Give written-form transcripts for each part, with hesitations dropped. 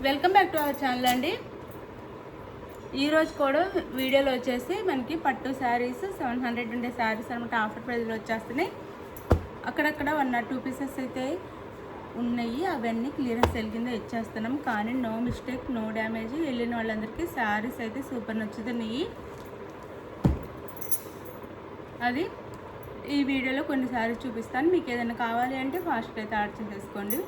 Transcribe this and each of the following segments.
Welcome back to our channel అండి. ఈరోజు కూడా వీడియోలో వచ్చేసి మనకి పట్టు శారీస్ 700 ఉండే శారీస్ అనమాట ఆఫర్ ప్రైస్లో వచ్చేస్తున్నాయి. అక్కడక్కడ 1 or 2 పీసెస్ అయితే ఉన్నాయి. అవన్నీ క్లియరెన్స్ సేల్ కింద ఇచ్చేస్తున్నాం. కానీ నో మిస్టేక్, నో డ్యామేజ్. వెళ్ళిన వాళ్ళందరికీ శారీస్ అయితే సూపర్ నచ్చుతున్నాయి. అది ఈ వీడియోలో కొన్ని శారీస్ చూపిస్తాను. మీకు ఏదైనా కావాలి అంటే ఫాస్ట్గా అయితే ఆర్డర్ చేసుకోండి.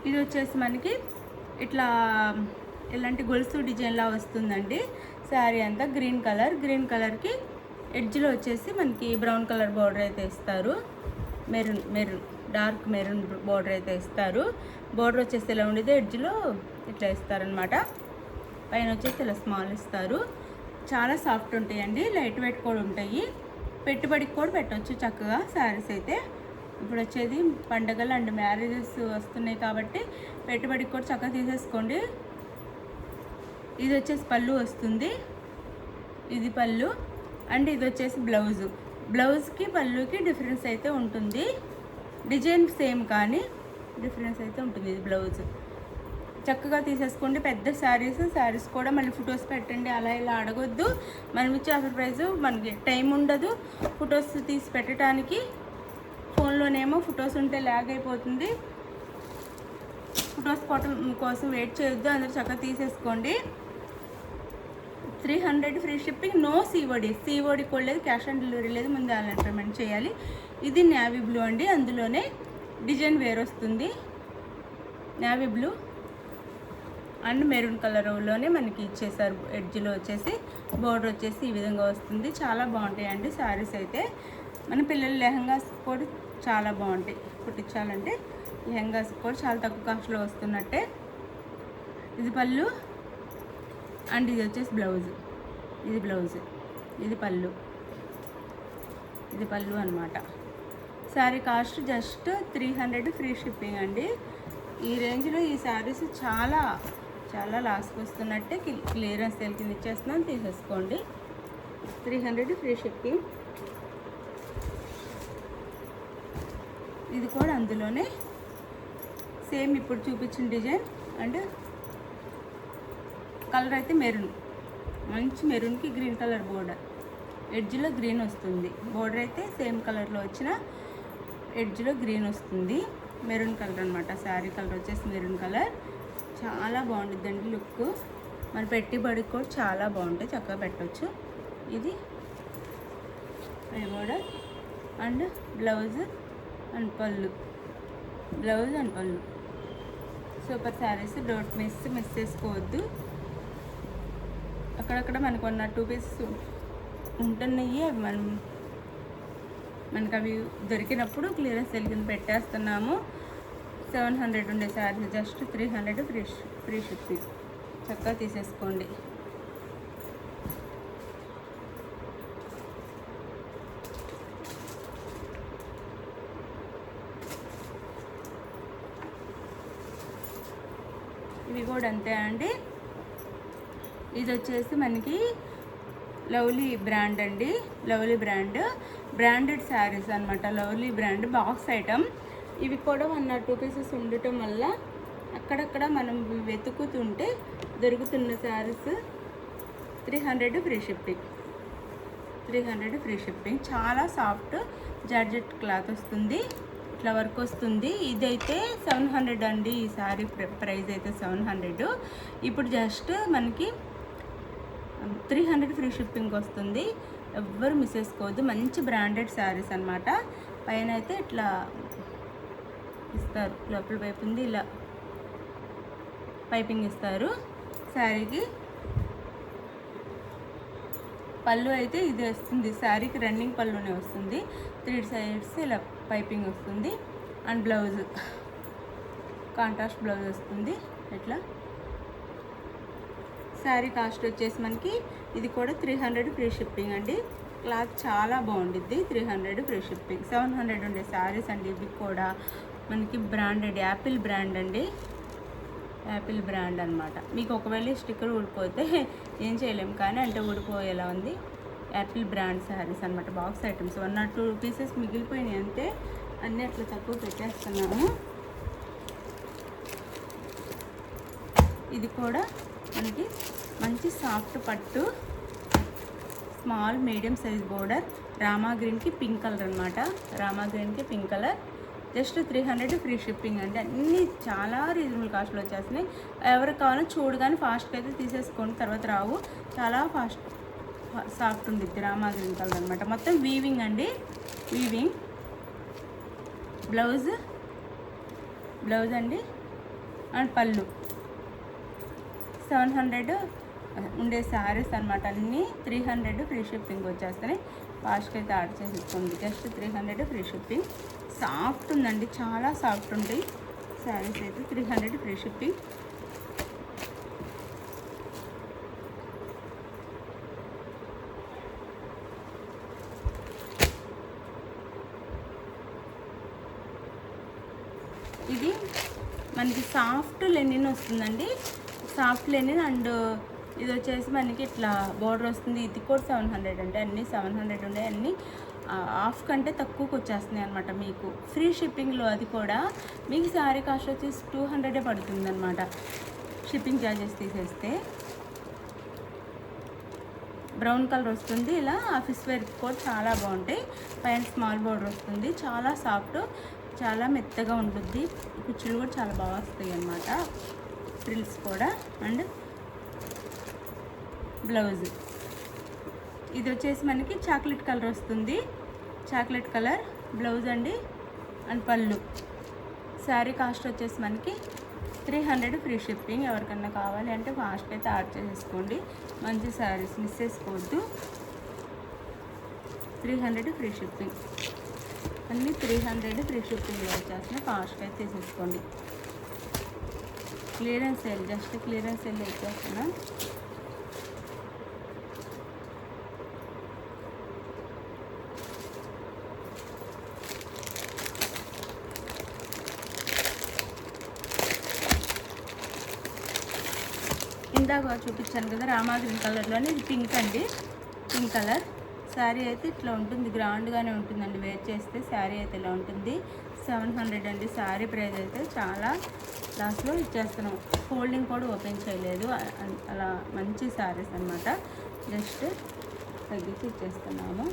ఇది వచ్చేసి మనకి ఇట్లా ఇలాంటి గొలుసు డిజైన్లా వస్తుందండి. శారీ అంతా గ్రీన్ కలర్కి ఎడ్జ్లో వచ్చేసి మనకి బ్రౌన్ కలర్ బార్డర్ అయితే ఇస్తారు. మెరూన్ డార్క్ మెరూన్ బార్డర్ అయితే ఇస్తారు. బార్డర్ వచ్చేసి ఇలా ఉండేది, ఎడ్జ్లో ఇట్లా ఇస్తారనమాట. పైన వచ్చేసి ఇలా స్మాల్ ఇస్తారు. చాలా సాఫ్ట్ ఉంటాయండి, లైట్ వెయిట్ కూడా ఉంటాయి. పెట్టుబడికి కూడా పెట్టవచ్చు చక్కగా శారీస్ అయితే. ఇప్పుడు వచ్చేది పండగలు అండ్ మ్యారేజెస్ వస్తున్నాయి కాబట్టి పెట్టుబడికి కూడా చక్కగా తీసేసుకోండి. ఇది వచ్చేసి పళ్ళు వస్తుంది, ఇది పళ్ళు అండ్ ఇది వచ్చేసి బ్లౌజ్కి పళ్ళుకి డిఫరెన్స్ అయితే ఉంటుంది. డిజైన్ సేమ్ కానీ డిఫరెన్స్ అయితే ఉంటుంది. ఇది బ్లౌజ్ చక్కగా తీసేసుకోండి. పెద్ద శారీస్ కూడా మళ్ళీ ఫొటోస్ పెట్టండి, అలా ఇలా అడగొద్దు. మనం ఇచ్చే ఆఫర్ ప్రైస్ మనకి టైం ఉండదు ఫొటోస్ తీసి పెట్టడానికి. ఫోన్లోనేమో ఫొటోస్ ఉంటే ల్యాగ్ అయిపోతుంది. ఫొటోస్ కోసం వెయిట్ చేయొద్దు, అందరూ చక్కగా తీసేసుకోండి. 300 ఫ్రీ షిప్పింగ్, నో సిఓడి కూడా లేదు, క్యాష్ ఆన్ డెలివరీ లేదు, ముందు ఆన్లైన్ పేమెంట్ చేయాలి. ఇది నేవీ బ్లూ అండి, అందులోనే డిజైన్ వేర్ వస్తుంది. నేవీ బ్లూ అండ్ మెరూన్ కలర్లోనే మనకి ఇచ్చేసారు. ఎడ్జ్లో వచ్చేసి బోర్డర్ వచ్చేసి ఈ విధంగా వస్తుంది. చాలా బాగుంటాయండి శారీస్ అయితే. మన పిల్లల లెహంగాస్ కూడా చాలా బాగుంటాయి. కుట్టించాలంటే లెహంగాస్ కూడా చాలా తక్కువ కాస్ట్లో వస్తున్నట్టే. ఇది పళ్ళు అండ్ ఇది వచ్చేసి బ్లౌజ్. ఇది పళ్ళు అనమాట. Sari cost just 300 free shipping అండి. ఈ రేంజ్లో ఈ శారీస్ చాలా చాలా లాస్ట్కి వస్తున్నట్టే. క్లియరెన్స్ సేల్ కింద ఇచ్చేస్తున్నాను, తీసేసుకోండి. 300 ఫ్రీ షిప్పింగ్. ఇది కూడా అందులోనే సేమ్ ఇప్పుడు చూపించిన డిజైన్ అండ్ కలర్ అయితే మెరూన్, మంచి మెరూన్కి గ్రీన్ కలర్ బోర్డర్, ఎడ్జ్లో గ్రీన్ వస్తుంది. బోర్డర్ అయితే సేమ్ కలర్లో వచ్చిన ఎడ్జ్లో గ్రీన్ వస్తుంది. మెరూన్ కలర్ అనమాట. శారీ కలర్ వచ్చేసి మెరూన్ కలర్. చాలా బాగుంటుందండి లుక్. మన పెట్టుబడికి కూడా చాలా బాగుంటాయి, చక్కగా పెట్టవచ్చు. ఇది బోర్డర్ అండ్ బ్లౌజ్ అండ్ పళ్ళు. సూపర్ శారీస్. డోంట్ మిస్ చేసుకోవద్దు. అక్కడక్కడ మనకు 1 or 2 పీసెస్ ఉంటున్నాయి. అవి మనకు అవి దొరికినప్పుడు క్లియరెన్స్ సేల్ కింద పెట్టేస్తున్నాము. 700 ఉండే శారీస్ జస్ట్ 300 ఫ్రీ షిప్పింగ్. చక్కగా తీసేసుకోండి. ఇవి కూడా అంతే అండి. ఇది వచ్చేసి మనకి లవ్లీ బ్రాండ్ అండి. బ్రాండెడ్ శారీస్ అనమాట. Lovely brand box item. ఇవి కూడా 1 or 2 పీసెస్ ఉండటం వల్ల అక్కడక్కడ మనం వెతుకుతుంటే దొరుకుతున్న శారీస్ 300 ఫ్రీ షిప్పింగ్. చాలా సాఫ్ట్ జార్జెట్ క్లాత్ వస్తుంది, ఇట్లా వర్క్ వస్తుంది. ఇదైతే 700 అండి. ఈ శారీ ప్రైస్ అయితే 700. ఇప్పుడు జస్ట్ మనకి 300 ఫ్రీ షిప్పింగ్ వస్తుంది. ఎవ్వరు మిస్ చేసుకోవద్దు. మంచి బ్రాండెడ్ శారీస్ అనమాట. పైన అయితే ఇట్లా ఇస్తారు, లోపల వైపు ఉంది, ఇలా పైపింగ్ ఇస్తారు. శారీకి పళ్ళు అయితే ఇది వస్తుంది. శారీకి రన్నింగ్ పళ్ళునే వస్తుంది. 3 sides ఇలా పైపింగ్ వస్తుంది. అండ్ బ్లౌజ్ కాంట్రాస్ట్ బ్లౌజ్ వస్తుంది. ఇట్లా శారీ కాస్ట్ వచ్చేసి మనకి ఇది కూడా 300 ఫ్రీ షిప్పింగ్ అండి. క్లాత్ చాలా బాగుండిద్ది. 300 ఫ్రీ షిప్పింగ్. 700 ఉండే శారీస్ అండి. ఇవి కూడా మనకి బ్రాండెడ్ యాపిల్ బ్రాండ్ అండి. యాపిల్ బ్రాండ్ అనమాట. మీకు ఒకవేళ స్టిక్కర్ ఊడిపోతే ఏం చేయలేము, కానీ అంటే ఊడిపోయేలా ఉంది. యాపిల్ బ్రాండ్ శారీస్ అనమాట. బాక్స్ ఐటమ్స్ 1 or 2 పీసెస్ మిగిలిపోయినాయి అంతే, అన్నీ అట్లా తక్కువ పెట్టేస్తున్నాము. ఇది కూడా మనకి మంచి సాఫ్ట్ పట్టు, small medium size border, Rama గ్రీన్కి పింక్ కలర్ అనమాట. రామా గ్రీన్కి pink colour. Just 300 free shipping అండి. అన్నీ చాలా రీజనబుల్ కాస్ట్లో వచ్చేస్తున్నాయి. ఎవరికి కావాలో చూడగానే ఫాస్ట్గా అయితే తీసేసుకోండి, తర్వాత రావు. చాలా సాఫ్ట్ ఉండిద్ది. రామా గ్రీన్ కలర్ అనమాట. మొత్తం వీవింగ్ అండి, వీవింగ్. బ్లౌజ్ అండి అండ్ పళ్ళు. 700 ఉండే శారీస్ అనమాట అన్నీ. 300 ఫ్రీ షిప్పింగ్ వచ్చేస్తాయి. ఫాస్ట్గా అయితే ఆర్డర్ చేసేసుకోండి. Just 300 free shipping. సాఫ్ట్ ఉందండి, చాలా సాఫ్ట్ ఉంటాయి శారీస్ అయితే. 300 ఫ్రీ షిప్పింగ్. ఇది మనకి సాఫ్ట్ లెనిన్ వస్తుందండి. సాఫ్ట్ లెనిన్ అండ్ ఇది వచ్చేసి మనకి ఇట్లా బోర్డర్ వస్తుంది. ఇది కూడా 700 అంటే అన్నీ 700 ఉండే, అన్నీ హాఫ్ కంటే తక్కువకి వచ్చేస్తున్నాయి అనమాట మీకు ఫ్రీ షిప్పింగ్లో. అది కూడా మీకు శారీ కాస్ట్ వచ్చేసి 200 పడుతుంది అనమాట, షిప్పింగ్ ఛార్జెస్ తీసేస్తే. బ్రౌన్ కలర్ వస్తుంది. ఇలా ఆఫీస్ వేర్ కూడా చాలా బాగుంటాయి. పైన స్మాల్ బోర్డర్ వస్తుంది. చాలా సాఫ్ట్, చాలా మెత్తగా ఉంటుంది. కుచ్చులు కూడా చాలా బాగా వస్తాయి అన్నమాట, ఫ్రిల్స్ కూడా. అండ్ బ్లౌజ్ ఇది వచ్చేసి మనకి చాక్లెట్ కలర్ వస్తుంది. చాక్లెట్ కలర్ బ్లౌజ్ అండి అండ్ పళ్ళు. శారీ కాస్ట్ వచ్చేసి మనకి 300 ఫ్రీ షిప్పింగ్. ఎవరికన్నా కావాలి అంటే ఫాస్ట్ అయితే ఆర్డర్ చేసేసుకోండి. మంచి శారీస్ మిస్ చేసుకోవద్దు. 300 ఫ్రీ షిప్పింగ్. అన్నీ 300 ఫ్రీ షిప్పింగ్లో వచ్చేస్తున్నాయి. ఫాస్ట్గా అయితే తీసేసుకోండి. Clearance sale, just clearance sale వచ్చేస్తున్నా. ఇందాక చూపించాను కదా రామా గ్రీన్ కలర్లోనే, ఇది పింక్ అండి, పింక్ కలర్. శారీ అయితే ఇట్లా ఉంటుంది, గ్రాండ్గానే ఉంటుందండి. వేర్ చేస్తే శారీ అయితే ఇలా ఉంటుంది. 700 అండి శారీ ప్రైస్ అయితే. చాలా లాస్ట్లో ఇచ్చేస్తున్నాం. ఫోల్డింగ్ కూడా ఓపెన్ చేయలేదు. అలా మంచి శారీస్ అనమాట. జస్ట్ తగ్గించి ఇచ్చేస్తున్నాము.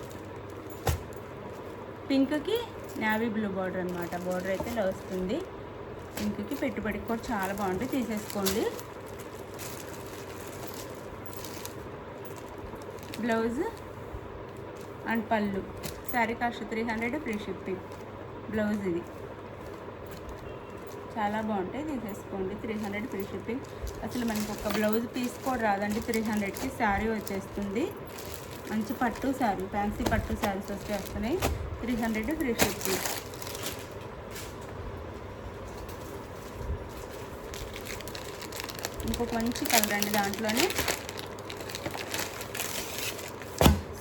పింక్కి నేవీ బ్లూ బార్డర్ అనమాట. బార్డర్ అయితే ఇలా వస్తుంది. పింక్కి పెట్టుబడికి కూడా చాలా బాగుంటుంది, తీసేసుకోండి. బ్లౌజ్ అండ్ పళ్ళు. Sari cost 300 free shipping. Blouse ఇది చాలా బాగుంటాయి, తీసేసుకోండి. 300 ఫ్రీ షిప్పింగ్. అసలు మనకు ఒక బ్లౌజ్ పీస్ కూడా రాదండి. 300కి శారీ వచ్చేస్తుంది. మంచి పట్టు శారీ, ఫ్యాన్సీ పట్టు శారీస్ వచ్చేస్తున్నాయి. 300 ఫ్రీ షిప్పింగ్. ఇంకొక మంచి కలర్ అండి దాంట్లోనే.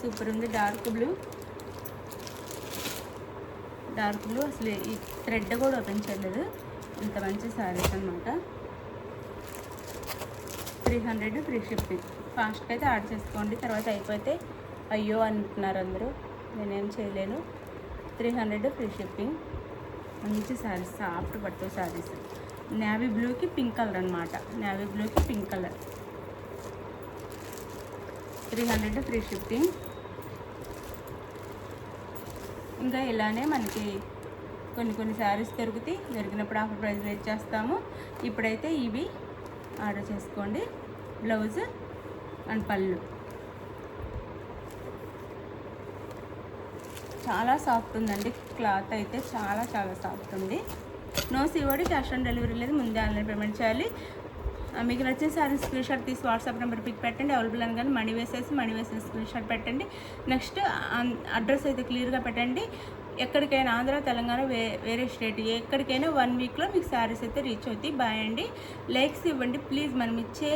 సూపర్ ఉంది. డార్క్ బ్లూ అసలు ఈ థ్రెడ్ కూడా ఓపెన్ చేయలేదు. ఇంత మంచి శారీస్ అనమాట. 300 ఫ్రీ షిప్పింగ్. ఫాస్ట్గా అయితే ఆర్డర్ చేసుకోండి, తర్వాత అయిపోతే అయ్యో అంటున్నారు అందరూ, నేనేం చేయలేను. 300 ఫ్రీ షిప్పింగ్. మంచి శారీస్, సాఫ్ట్ పట్టు శారీస్. నేవీ బ్లూకి పింక్ కలర్ అనమాట. నేవీ బ్లూకి పింక్ కలర్. 300 free shipping. ఇంకా ఇలానే మనకి కొన్ని శారీస్ దొరికినప్పుడు ఆఫర్ ప్రైస్లో ఇచ్చేస్తాము. ఇప్పుడైతే ఇవి ఆర్డర్ చేసుకోండి. బ్లౌజ్ అండ్ పళ్ళు. చాలా సాఫ్ట్ ఉందండి. క్లాత్ అయితే చాలా సాఫ్ట్ ఉంది. No COD, cash on delivery లేదు. ముందే ఆన్లైన్ పేమెంట్ చేయాలి. మీకు నచ్చిన సారీ స్క్రీన్ షాట్ తీసి వాట్సాప్ నెంబర్ పిక్ పెట్టండి. అవైలబుల్ అని కానీ మనీ వేసేసి స్క్రీన్ షాట్ పెట్టండి. నెక్స్ట్ అడ్రస్ అయితే క్లియర్గా పెట్టండి. ఎక్కడికైనా ఆంధ్ర, తెలంగాణ, వేరే స్టేట్ ఎక్కడికైనా 1 వీక్లో మీకు శారీస్ అయితే రీచ్ అవుతాయి. బాయ్ అండి. లైక్స్ ఇవ్వండి ప్లీజ్. మనం ఇచ్చే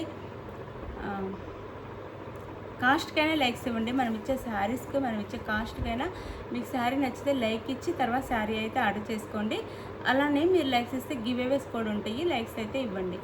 కాస్ట్కైనా లైక్స్ ఇవ్వండి. మనం ఇచ్చే శారీస్కి, మనం ఇచ్చే కాస్ట్కైనా మీకు శారీ నచ్చితే లైక్ ఇచ్చి తర్వాత శారీ అయితే ఆర్డర్ చేసుకోండి. అలానే మీరు లైక్స్ ఇస్తే గివ్ అవేస్ కూడా ఉంటాయి. లైక్స్ అయితే ఇవ్వండి.